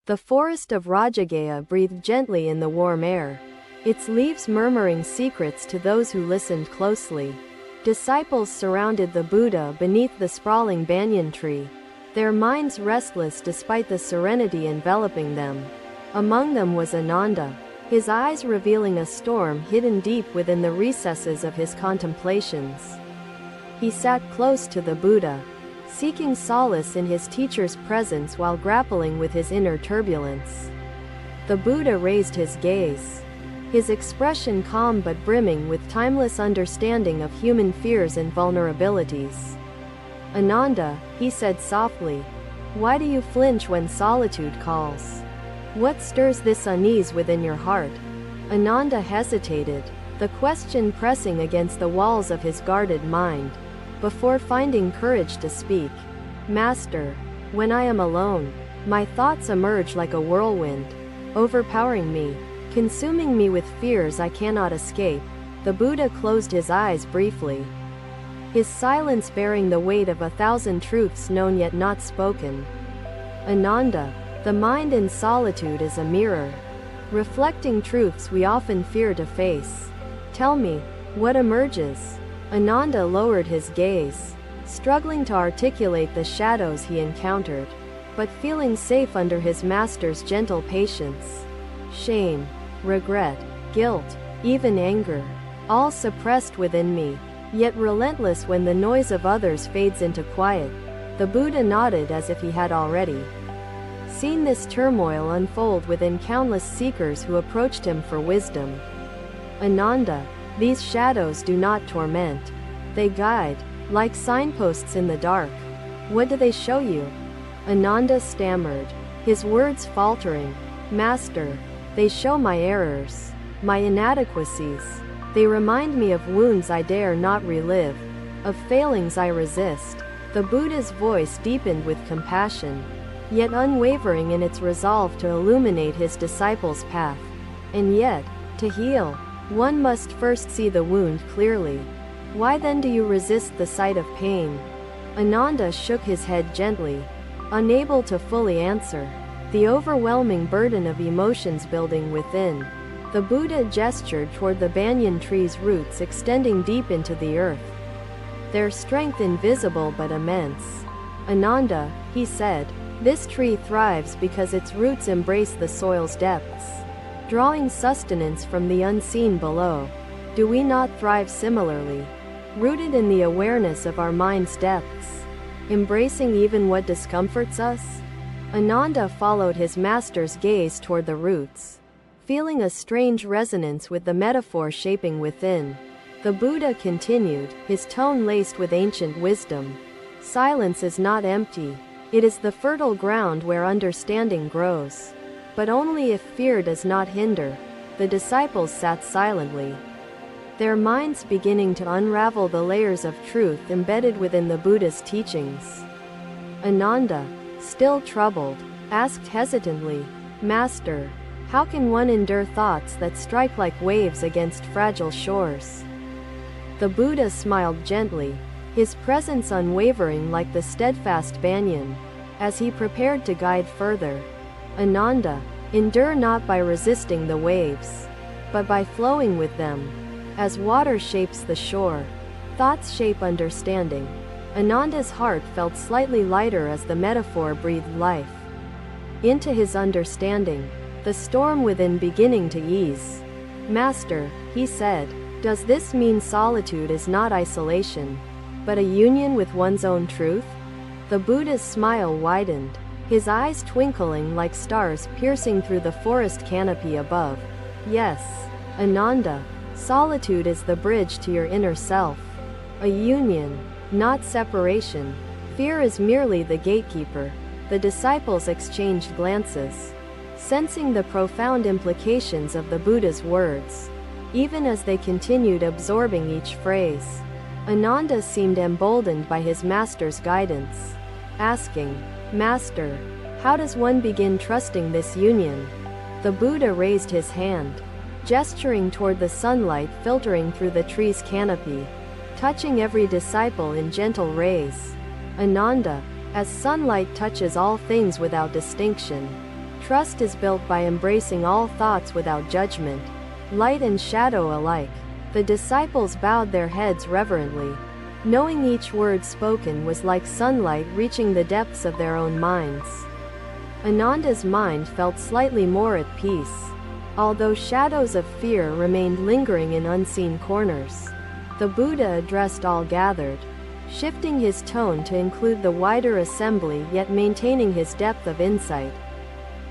The forest of Rajagaha breathed gently in the warm air, its leaves murmuring secrets to those who listened closely. Disciples surrounded the Buddha beneath the sprawling banyan tree, their minds restless despite the serenity enveloping them. Among them was Ananda, his eyes revealing a storm hidden deep within the recesses of his contemplations. He sat close to the Buddha, seeking solace in his teacher's presence while grappling with his inner turbulence. The Buddha raised his gaze, his expression calm but brimming with timeless understanding of human fears and vulnerabilities. "Ananda," he said softly, "why do you flinch when solitude calls? What stirs this unease within your heart?" Ananda hesitated, the question pressing against the walls of his guarded mind, before finding courage to speak. "Master, when I am alone, my thoughts emerge like a whirlwind, overpowering me, consuming me with fears I cannot escape." The Buddha closed his eyes briefly, his silence bearing the weight of 1,000 truths known yet not spoken. "Ananda, the mind in solitude is a mirror, reflecting truths we often fear to face. Tell me, what emerges?" Ananda lowered his gaze, struggling to articulate the shadows he encountered, but feeling safe under his master's gentle patience. "Shame, regret, guilt, even anger, all suppressed within me, yet relentless when the noise of others fades into quiet." The Buddha nodded as if he had already seen this turmoil unfold within countless seekers who approached him for wisdom. "Ananda, these shadows do not torment. They guide, like signposts in the dark." "What do they show you?" Ananda stammered, his words faltering. "Master, they show my errors, my inadequacies. They remind me of wounds I dare not relive, of failings I resist." The Buddha's voice deepened with compassion, yet unwavering in its resolve to illuminate his disciples' path. "And yet, to heal, one must first see the wound clearly. Why then do you resist the sight of pain?" Ananda shook his head gently, unable to fully answer, the overwhelming burden of emotions building within. The Buddha gestured toward the banyan tree's roots extending deep into the earth, their strength invisible but immense. "Ananda," he said, "this tree thrives because its roots embrace the soil's depths, drawing sustenance from the unseen below. Do we not thrive similarly, rooted in the awareness of our mind's depths, embracing even what discomforts us?" Ananda followed his master's gaze toward the roots, feeling a strange resonance with the metaphor shaping within. The Buddha continued, his tone laced with ancient wisdom. "Silence is not empty. It is the fertile ground where understanding grows. But only if fear does not hinder." The disciples sat silently, their minds beginning to unravel the layers of truth embedded within the Buddha's teachings. Ananda, still troubled, asked hesitantly, "Master, how can one endure thoughts that strike like waves against fragile shores?" The Buddha smiled gently, his presence unwavering like the steadfast banyan, as he prepared to guide further. "Ananda, endure not by resisting the waves, but by flowing with them. As water shapes the shore, thoughts shape understanding." Ananda's heart felt slightly lighter as the metaphor breathed life into his understanding, the storm within beginning to ease. "Master," he said, "does this mean solitude is not isolation, but a union with one's own truth?" The Buddha's smile widened, his eyes twinkling like stars piercing through the forest canopy above. "Yes, Ananda, solitude is the bridge to your inner self. A union, not separation. Fear is merely the gatekeeper." The disciples exchanged glances, sensing the profound implications of the Buddha's words, even as they continued absorbing each phrase. Ananda seemed emboldened by his master's guidance, asking, "Master, how does one begin trusting this union?" The Buddha raised his hand, gesturing toward the sunlight filtering through the tree's canopy, touching every disciple in gentle rays. "Ananda, as sunlight touches all things without distinction, Trust is built by embracing all thoughts without judgment, light and shadow alike. The disciples bowed their heads reverently, knowing each word spoken was like sunlight reaching the depths of their own minds. Ananda's mind felt slightly more at peace, although shadows of fear remained lingering in unseen corners. The Buddha addressed all gathered, shifting his tone to include the wider assembly yet maintaining his depth of insight.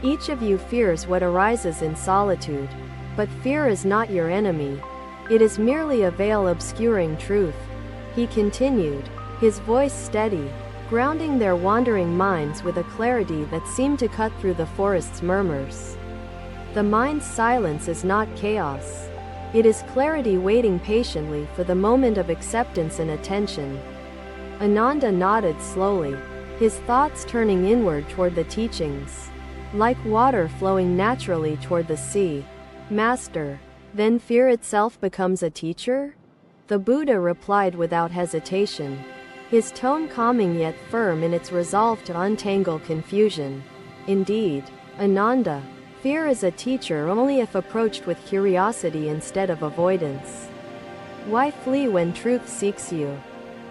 Each of you fears what arises in solitude, but fear is not your enemy. It is merely a veil obscuring truth. He continued, his voice steady, grounding their wandering minds with a clarity that seemed to cut through the forest's murmurs. The mind's silence is not chaos. It is clarity waiting patiently for the moment of acceptance and attention. Ananda nodded slowly, his thoughts turning inward toward the teachings. Like water flowing naturally toward the sea. Master, then fear itself becomes a teacher? The Buddha replied without hesitation, his tone calming yet firm in its resolve to untangle confusion. Indeed, Ananda, fear is a teacher only if approached with curiosity instead of avoidance. Why flee when truth seeks you?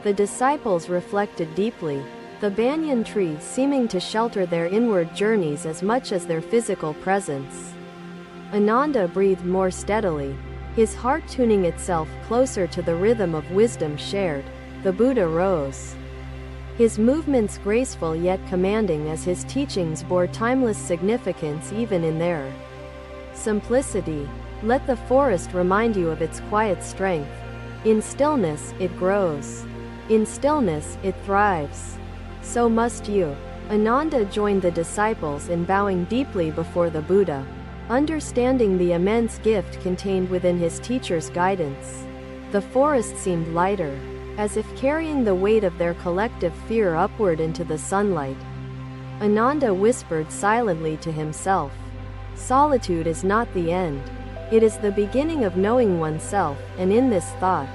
The disciples reflected deeply, the banyan tree seeming to shelter their inward journeys as much as their physical presence. Ananda breathed more steadily, his heart tuning itself closer to the rhythm of wisdom shared. The Buddha rose, his movements graceful yet commanding as his teachings bore timeless significance even in their simplicity. Let the forest remind you of its quiet strength. In stillness, it grows. In stillness, it thrives. So must you. Ananda joined the disciples in bowing deeply before the Buddha, understanding the immense gift contained within his teacher's guidance. The forest seemed lighter, as if carrying the weight of their collective fear upward into the sunlight. Ananda whispered silently to himself, solitude is not the end. It is the beginning of knowing oneself, and in this thought,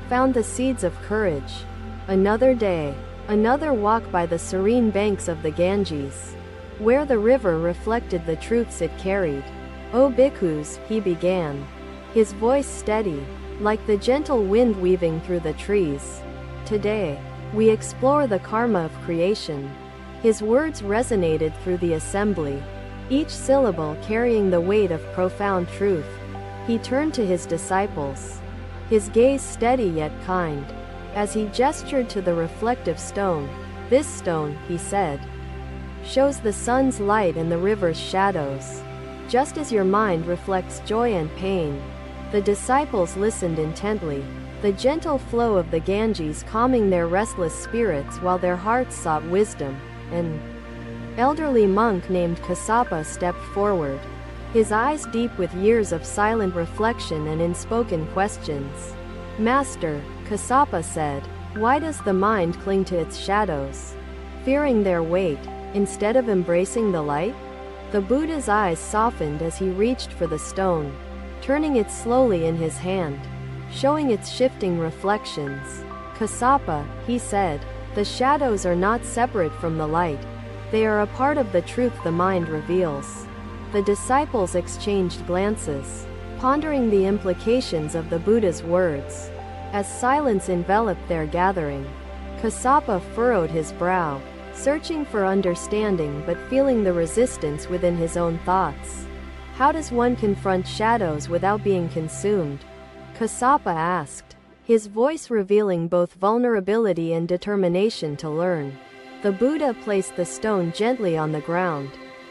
found the seeds of courage. Another day, another walk by the serene banks of the Ganges, where the river reflected the truths it carried. O bhikkhus, he began, his voice steady, like the gentle wind weaving through the trees. Today, we explore the karma of creation. His words resonated through the assembly, each syllable carrying the weight of profound truth. He turned to his disciples, his gaze steady yet kind, as he gestured to the reflective stone. This stone, he said, shows the sun's light and the river's shadows. Just as your mind reflects joy and pain. The disciples listened intently, the gentle flow of the Ganges calming their restless spirits while their hearts sought wisdom. An elderly monk named Kassapa stepped forward, his eyes deep with years of silent reflection and unspoken questions. Master, Kassapa said, why does the mind cling to its shadows, fearing their weight, instead of embracing the light? The Buddha's eyes softened as he reached for the stone, turning it slowly in his hand, showing its shifting reflections. Kassapa, he said, the shadows are not separate from the light. They are a part of the truth the mind reveals. The disciples exchanged glances, pondering the implications of the Buddha's words. As silence enveloped their gathering, Kassapa furrowed his brow, searching for understanding but feeling the resistance within his own thoughts. How does one confront shadows without being consumed? Kassapa asked, his voice revealing both vulnerability and determination to learn. The Buddha placed the stone gently on the ground,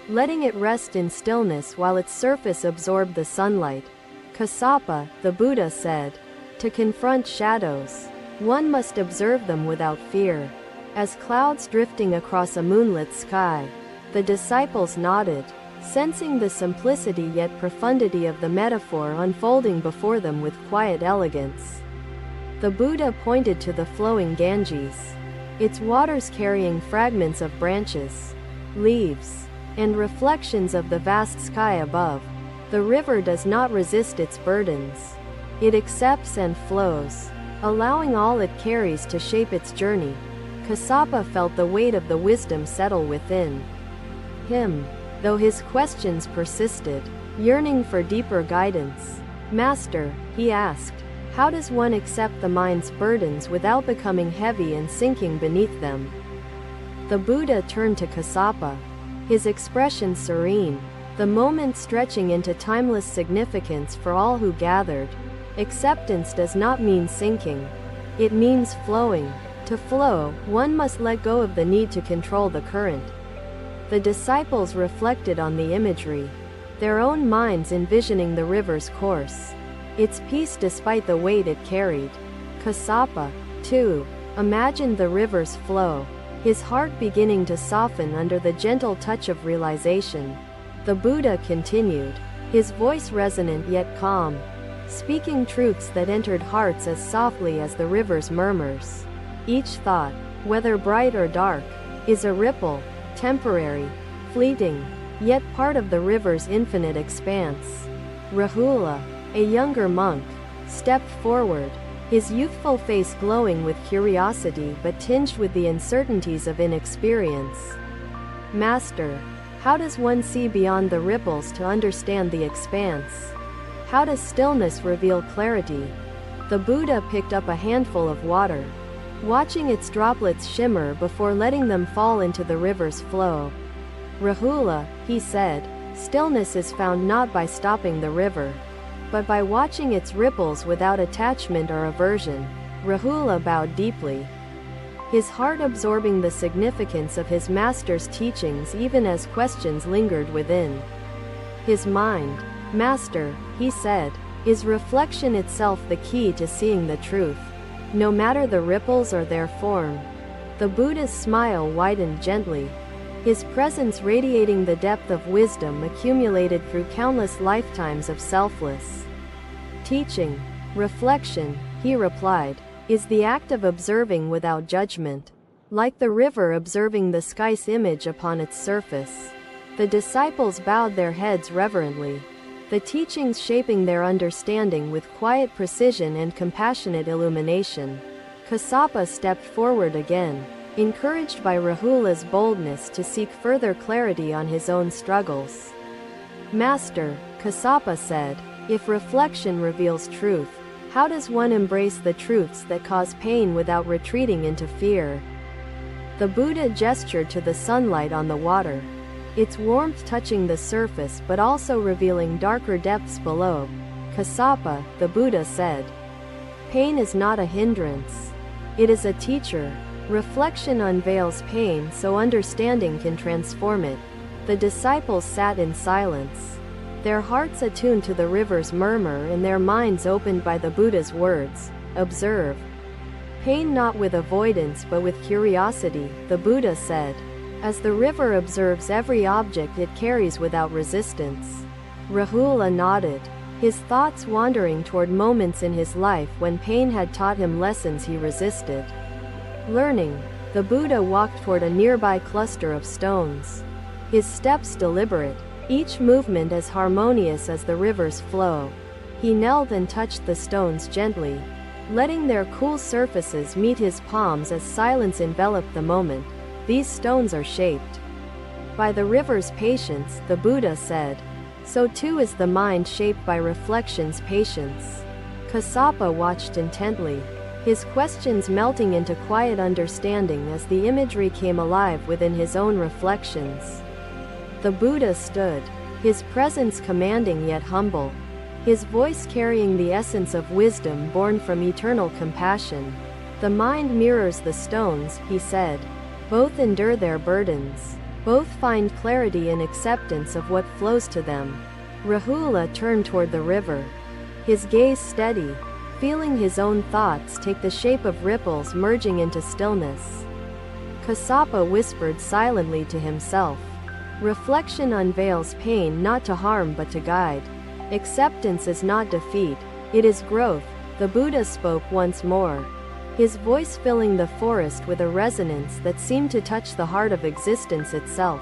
letting it rest in stillness while its surface absorbed the sunlight. Kassapa, the Buddha said, to confront shadows, one must observe them without fear. As clouds drifting across a moonlit sky, the disciples nodded, sensing the simplicity yet profundity of the metaphor unfolding before them with quiet elegance. The Buddha pointed to the flowing Ganges, its waters carrying fragments of branches, leaves, and reflections of the vast sky above. The river does not resist its burdens. It accepts and flows, allowing all it carries to shape its journey. Kassapa felt the weight of the wisdom settle within him, though his questions persisted, yearning for deeper guidance. "Master," he asked, "how does one accept the mind's burdens without becoming heavy and sinking beneath them?" The Buddha turned to Kassapa, his expression serene, the moment stretching into timeless significance for all who gathered. Acceptance does not mean sinking. It means flowing. To flow, one must let go of the need to control the current. The disciples reflected on the imagery, their own minds envisioning the river's course, its peace despite the weight it carried. Kassapa, too, imagined the river's flow, his heart beginning to soften under the gentle touch of realization. The Buddha continued, his voice resonant yet calm, speaking truths that entered hearts as softly as the river's murmurs. Each thought, whether bright or dark, is a ripple, temporary, fleeting, yet part of the river's infinite expanse. Rahula, a younger monk, stepped forward, his youthful face glowing with curiosity but tinged with the uncertainties of inexperience. "Master, how does one see beyond the ripples to understand the expanse? How does stillness reveal clarity?" The Buddha picked up a handful of water, watching its droplets shimmer before letting them fall into the river's flow. "Rahula," he said, "stillness is found not by stopping the river, but by watching its ripples without attachment or aversion." Rahula bowed deeply, his heart absorbing the significance of his master's teachings even as questions lingered within his mind. "Master," he said, "is reflection itself the key to seeing the truth, no matter the ripples or their form?" The Buddha's smile widened gently, his presence radiating the depth of wisdom accumulated through countless lifetimes of selfless teaching. "Reflection," he replied, "is the act of observing without judgment, like the river observing the sky's image upon its surface." The disciples bowed their heads reverently, the teachings shaping their understanding with quiet precision and compassionate illumination. Kassapa stepped forward again, encouraged by Rahula's boldness to seek further clarity on his own struggles. "Master," Kassapa said, "if reflection reveals truth, how does one embrace the truths that cause pain without retreating into fear?" The Buddha gestured to the sunlight on the water, its warmth touching the surface but also revealing darker depths below. "Kassapa," the Buddha said, "pain is not a hindrance. It is a teacher. Reflection unveils pain so understanding can transform it." The disciples sat in silence, their hearts attuned to the river's murmur and their minds opened by the Buddha's words. "Observe pain not with avoidance but with curiosity," the Buddha said, "as the river observes every object it carries without resistance." Rahula nodded, his thoughts wandering toward moments in his life when pain had taught him lessons he resisted learning. The Buddha walked toward a nearby cluster of stones, his steps deliberate, each movement as harmonious as the river's flow. He knelt and touched the stones gently, letting their cool surfaces meet his palms as silence enveloped the moment. "These stones are shaped by the river's patience," the Buddha said. "So too is the mind shaped by reflection's patience." Kassapa watched intently, his questions melting into quiet understanding as the imagery came alive within his own reflections. The Buddha stood, his presence commanding yet humble, his voice carrying the essence of wisdom born from eternal compassion. "The mind mirrors the stones," he said. "Both endure their burdens. Both find clarity in acceptance of what flows to them." Rahula turned toward the river, his gaze steady, feeling his own thoughts take the shape of ripples merging into stillness. Kassapa whispered silently to himself, "Reflection unveils pain not to harm but to guide. Acceptance is not defeat, it is growth." The Buddha spoke once more, his voice filling the forest with a resonance that seemed to touch the heart of existence itself.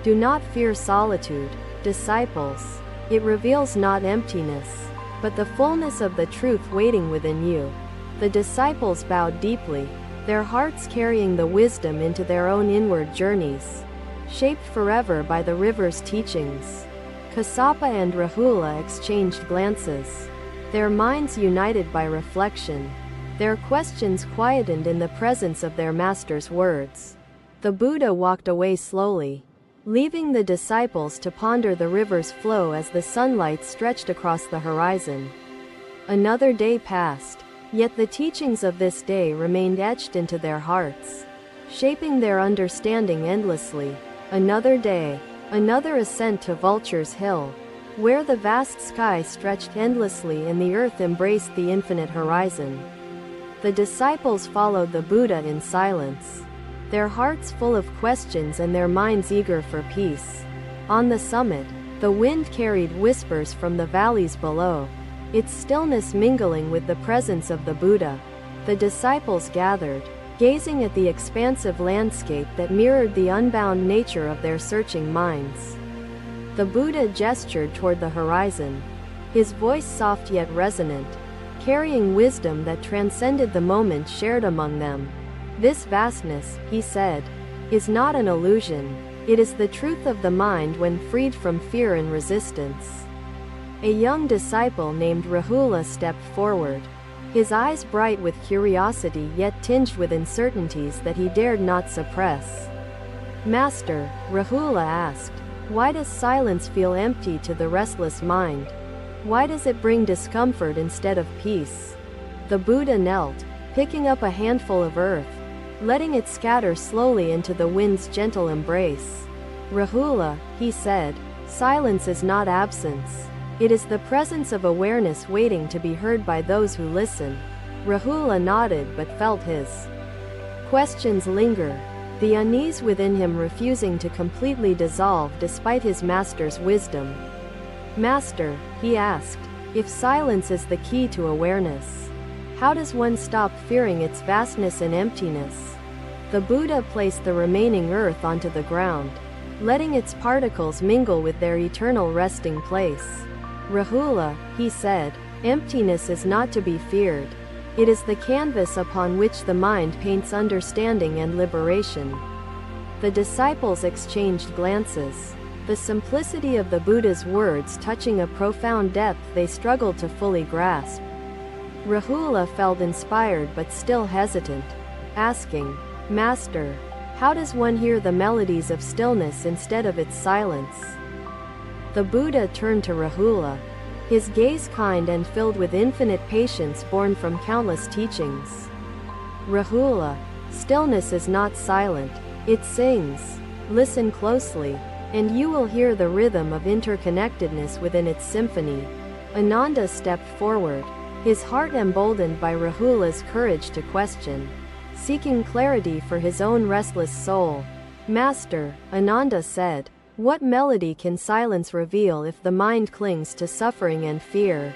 "Do not fear solitude, disciples. It reveals not emptiness, but the fullness of the truth waiting within you." The disciples bowed deeply, their hearts carrying the wisdom into their own inward journeys. shaped forever by the river's teachings. Kassapa and Rahula exchanged glances, their minds united by reflection, their questions quietened in the presence of their master's words. The Buddha walked away slowly, leaving the disciples to ponder the river's flow as the sunlight stretched across the horizon. Another day passed, yet the teachings of this day remained etched into their hearts, shaping their understanding endlessly. Another day, another ascent to Vulture's hill, where the vast sky stretched endlessly and the earth embraced the infinite horizon. The disciples followed the Buddha in silence, their hearts full of questions and their minds eager for peace. On the summit, the wind carried whispers from the valleys below, its stillness mingling with the presence of the Buddha. The disciples gathered, gazing at the expansive landscape that mirrored the unbound nature of their searching minds. The Buddha gestured toward the horizon, his voice soft yet resonant, carrying wisdom that transcended the moment shared among them. This vastness, he said, is not an illusion, it is the truth of the mind when freed from fear and resistance. A young disciple named Rahula stepped forward, his eyes bright with curiosity yet tinged with uncertainties that he dared not suppress. Master, Rahula asked, why does silence feel empty to the restless mind? Why does it bring discomfort instead of peace? The Buddha knelt, picking up a handful of earth, letting it scatter slowly into the wind's gentle embrace. Rahula, he said, silence is not absence. It is the presence of awareness waiting to be heard by those who listen. Rahula nodded but felt his questions linger, the unease within him refusing to completely dissolve despite his master's wisdom. Master, he asked, if silence is the key to awareness, how does one stop fearing its vastness and emptiness? The Buddha placed the remaining earth onto the ground, letting its particles mingle with their eternal resting place. Rahula, he said, emptiness is not to be feared. It is the canvas upon which the mind paints understanding and liberation. The disciples exchanged glances, the simplicity of the Buddha's words touching a profound depth they struggled to fully grasp. Rahula felt inspired but still hesitant, asking, Master, how does one hear the melodies of stillness instead of its silence? The Buddha turned to Rahula, his gaze kind and filled with infinite patience born from countless teachings. Rahula, stillness is not silent, it sings. Listen closely, and you will hear the rhythm of interconnectedness within its symphony. Ananda stepped forward, his heart emboldened by Rahula's courage to question, seeking clarity for his own restless soul. Master, Ananda said, what melody can silence reveal if the mind clings to suffering and fear?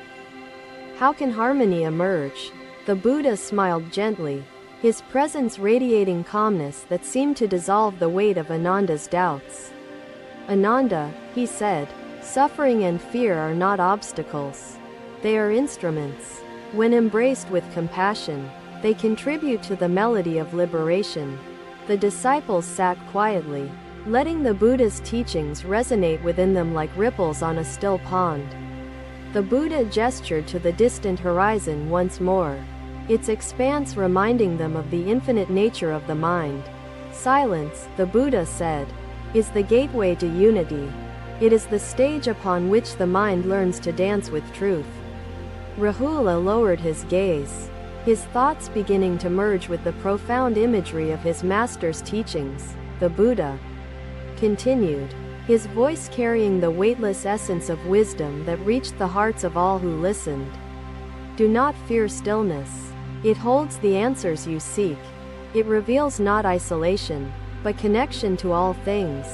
How can harmony emerge? The Buddha smiled gently, his presence radiating calmness that seemed to dissolve the weight of Ananda's doubts. Ananda, he said, suffering and fear are not obstacles. They are instruments. When embraced with compassion, they contribute to the melody of liberation. The disciples sat quietly, letting the Buddha's teachings resonate within them like ripples on a still pond. The Buddha gestured to the distant horizon once more, its expanse reminding them of the infinite nature of the mind. Silence, the Buddha said, is the gateway to unity. It is the stage upon which the mind learns to dance with truth. Rahula lowered his gaze, his thoughts beginning to merge with the profound imagery of his master's teachings. The Buddha continued, his voice carrying the weightless essence of wisdom that reached the hearts of all who listened. Do not fear stillness. It holds the answers you seek. It reveals not isolation, but connection to all things.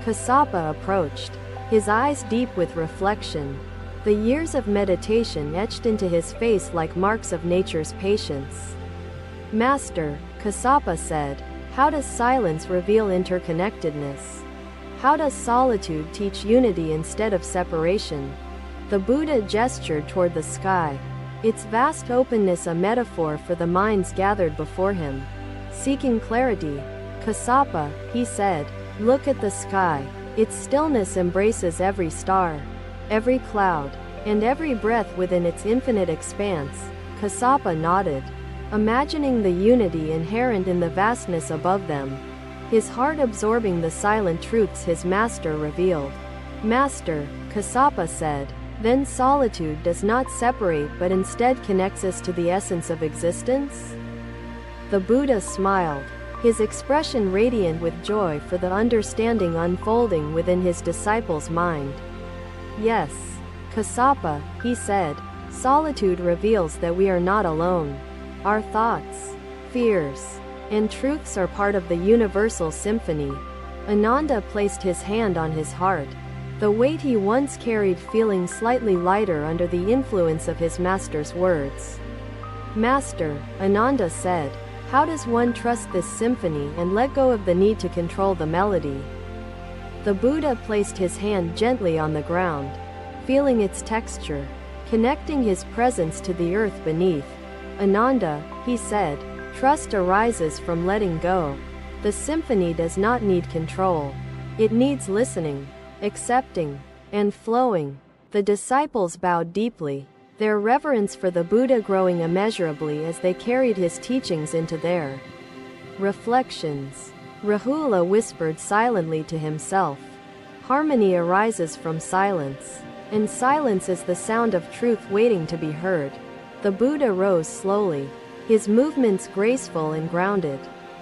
Kassapa approached, his eyes deep with reflection, the years of meditation etched into his face like marks of nature's patience. Master, Kassapa said, how does silence reveal interconnectedness? How does solitude teach unity instead of separation? The Buddha gestured toward the sky, its vast openness a metaphor for the minds gathered before him, seeking clarity. Kassapa, he said, Look at the sky. Its stillness embraces every star, every cloud, and every breath within its infinite expanse. Kassapa nodded, imagining the unity inherent in the vastness above them, his heart absorbing the silent truths his master revealed. Master, Kassapa said, then solitude does not separate but instead connects us to the essence of existence? The Buddha smiled, his expression radiant with joy for the understanding unfolding within his disciple's mind. Yes, Kassapa, he said, solitude reveals that we are not alone. Our thoughts, fears, and truths are part of the universal symphony. Ananda placed his hand on his heart, the weight he once carried feeling slightly lighter under the influence of his master's words. Master, Ananda said, how does one trust this symphony and let go of the need to control the melody? The Buddha placed his hand gently on the ground, feeling its texture, connecting his presence to the earth beneath. Ananda, he said, trust arises from letting go. The symphony does not need control. It needs listening, accepting, and flowing. The disciples bowed deeply, their reverence for the Buddha growing immeasurably as they carried his teachings into their reflections. Rahula whispered silently to himself. Harmony arises from silence, and silence is the sound of truth waiting to be heard. The Buddha rose slowly, his movements graceful and grounded,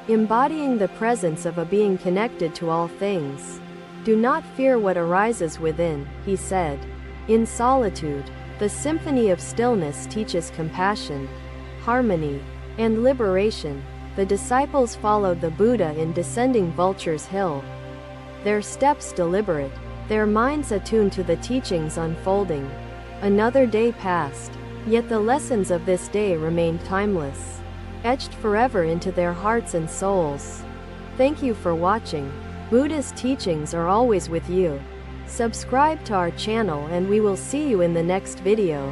embodying the presence of a being connected to all things. Do not fear what arises within, he said. In solitude, the symphony of stillness teaches compassion, harmony, and liberation. The disciples followed the Buddha in descending Vulture's hill, their steps deliberate, their minds attuned to the teachings unfolding. Another day passed, yet the lessons of this day remained timeless, etched forever into their hearts and souls. Thank you for watching. Buddha's teachings are always with you. Subscribe to our channel and we will see you in the next video.